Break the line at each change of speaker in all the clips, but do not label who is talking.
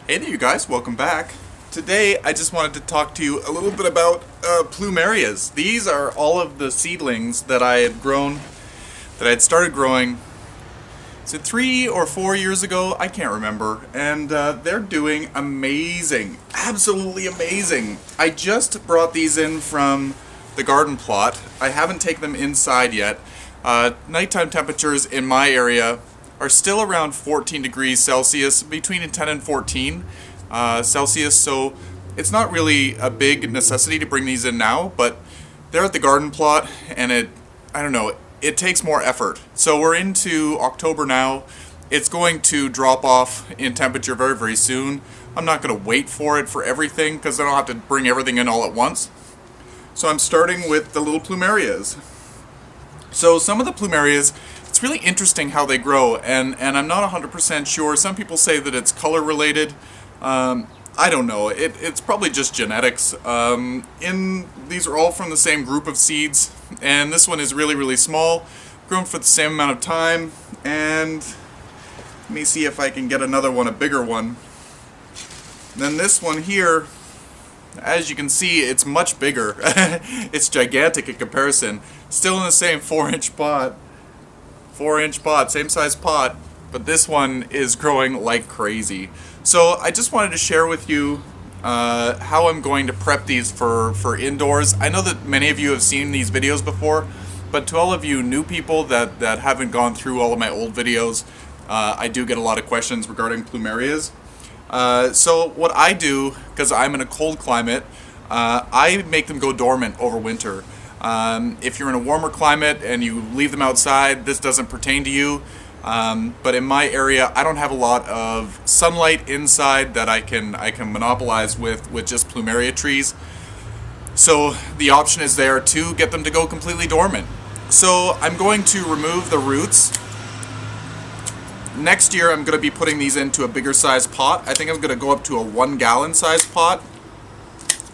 Hey there you guys, welcome back. Today I just wanted to talk to you a little bit about Plumerias. These are all of the seedlings that I had grown, that I had started growing, is it 3 or 4 years ago? I can't remember. And they're doing amazing, absolutely amazing. I just brought these in from the garden plot. I haven't taken them inside yet. Nighttime temperatures in my area are still around 14 degrees Celsius, between 10 and 14 Celsius, so it's not really a big necessity to bring these in now, but they're at the garden plot, and I don't know, it takes more effort. So we're into October now. It's going to drop off in temperature very, very soon. I'm not going to wait for it for everything, because I don't have to bring everything in all at once. So I'm starting with the little Plumerias. So some of the Plumerias, it's really interesting how they grow, and I'm not 100% sure. Some people say that it's color related. I don't know. It's probably just genetics. These are all from the same group of seeds, and this one is really, really small, grown for the same amount of time, and let me see if I can get another one, a bigger one. And then this one here, as you can see, it's much bigger. It's gigantic in comparison. Still in the same 4-inch pot. 4-inch pot, same size pot, but this one is growing like crazy. So I just wanted to share with you how I'm going to prep these for indoors. I know that many of you have seen these videos before, but to all of you new people that haven't gone through all of my old videos, I do get a lot of questions regarding Plumerias. So what I do, because I'm in a cold climate, I make them go dormant over winter. If you're in a warmer climate and you leave them outside, this doesn't pertain to you. But in my area, I don't have a lot of sunlight inside that I can monopolize with just Plumeria trees. So the option is there to get them to go completely dormant. So I'm going to remove the roots. Next year I'm going to be putting these into a bigger size pot. I think I'm going to go up to a 1-gallon size pot.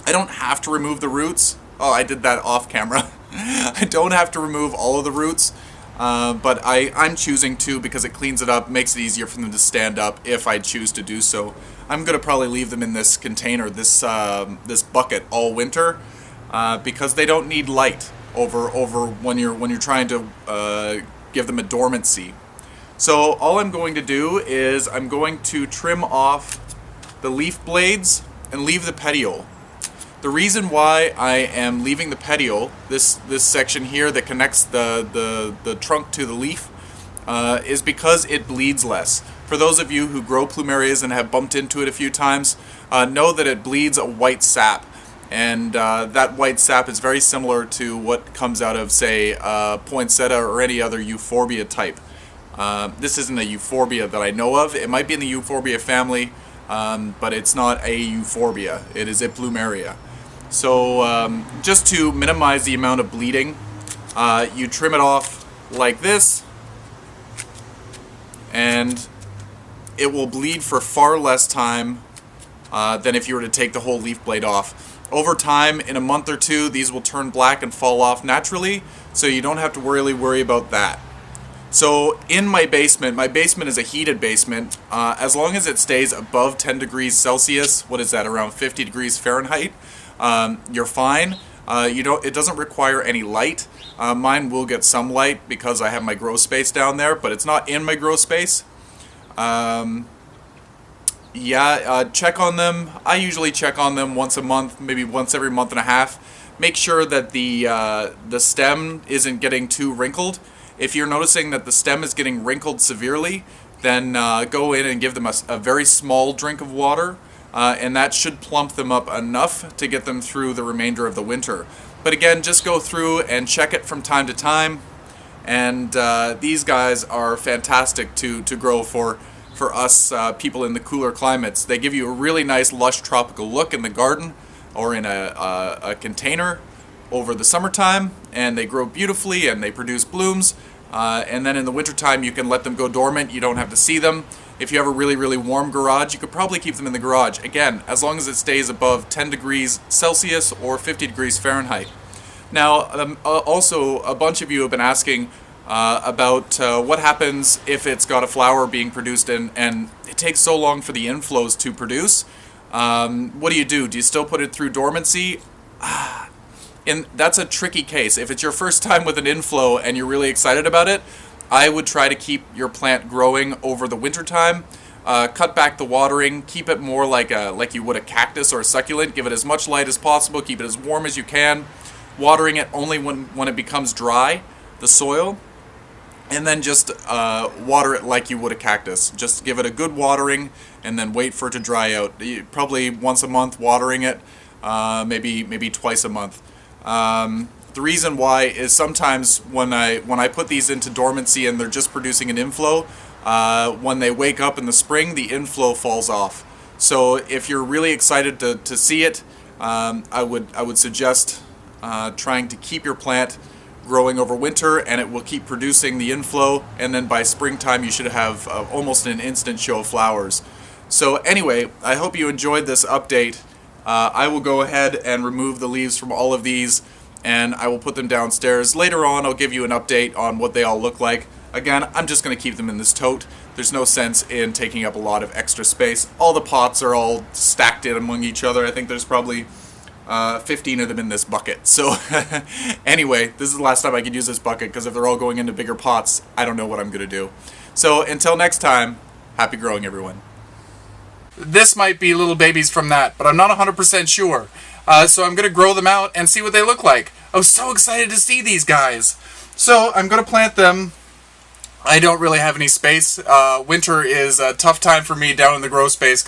I don't have to remove the roots. Oh, I did that off camera. I don't have to remove all of the roots, but I'm choosing to because it cleans it up, makes it easier for them to stand up if I choose to do so. I'm going to probably leave them in this container, this bucket all winter, because they don't need light over when you're trying to give them a dormancy. So all I'm going to do is I'm going to trim off the leaf blades and leave the petiole. The reason why I am leaving the petiole, this section here that connects the trunk to the leaf, is because it bleeds less. For those of you who grow Plumerias and have bumped into it a few times, know that it bleeds a white sap. And that white sap is very similar to what comes out of, say, poinsettia or any other euphorbia type. This isn't a euphorbia that I know of. It might be in the euphorbia family, but it's not a euphorbia. It is a Plumeria. So just to minimize the amount of bleeding, you trim it off like this, and it will bleed for far less time than if you were to take the whole leaf blade off. Over time, in a month or two, these will turn black and fall off naturally, so you don't have to really worry about that. So in my basement is a heated basement. As long as it stays above 10 degrees Celsius, what is that, around 50 degrees Fahrenheit, you're fine. It doesn't require any light. Mine will get some light because I have my grow space down there, but it's not in my grow space. Check on them. I usually check on them once a month, maybe once every month and a half. Make sure that the stem isn't getting too wrinkled. If you're noticing that the stem is getting wrinkled severely, then go in and give them a very small drink of water, and that should plump them up enough to get them through the remainder of the winter. But again, just go through and check it from time to time, and these guys are fantastic to grow for us people in the cooler climates. They give you a really nice lush tropical look in the garden or in a container over the summertime, and they grow beautifully and they produce blooms, and then in the wintertime you can let them go dormant. You don't have to see them. If you have a really, really warm garage, you could probably keep them in the garage, again, as long as it stays above 10 degrees Celsius or 50 degrees Fahrenheit. Now, also, a bunch of you have been asking, about what happens if it's got a flower being produced and it takes so long for the inflows to produce. What do? Do you still put it through dormancy? And that's a tricky case. If it's your first time with an inflow and you're really excited about it, I would try to keep your plant growing over the winter time. Cut back the watering, keep it more like you would a cactus or a succulent. Give it as much light as possible, keep it as warm as you can. Watering it only when it becomes dry, the soil. And then just water it like you would a cactus. Just give it a good watering and then wait for it to dry out. Probably once a month watering it, maybe twice a month. The reason why is sometimes when I put these into dormancy and they're just producing an inflow, when they wake up in the spring, the inflow falls off. So if you're really excited to see it, I would suggest trying to keep your plant growing over winter, and it will keep producing the inflow, and then by springtime you should have almost an instant show of flowers. So anyway, I hope you enjoyed this update. I will go ahead and remove the leaves from all of these, and I will put them downstairs. Later on I'll give you an update on what they all look like. Again, I'm just going to keep them in this tote. There's no sense in taking up a lot of extra space. All the pots are all stacked in among each other. I think there's probably 15 of them in this bucket. So anyway, this is the last time I could use this bucket, because if they're all going into bigger pots, I don't know what I'm going to do. So until next time, happy growing, everyone. This might be little babies from that, but I'm not 100% sure. So I'm going to grow them out and see what they look like. I was so excited to see these guys. So I'm going to plant them. I don't really have any space. Winter is a tough time for me down in the grow space.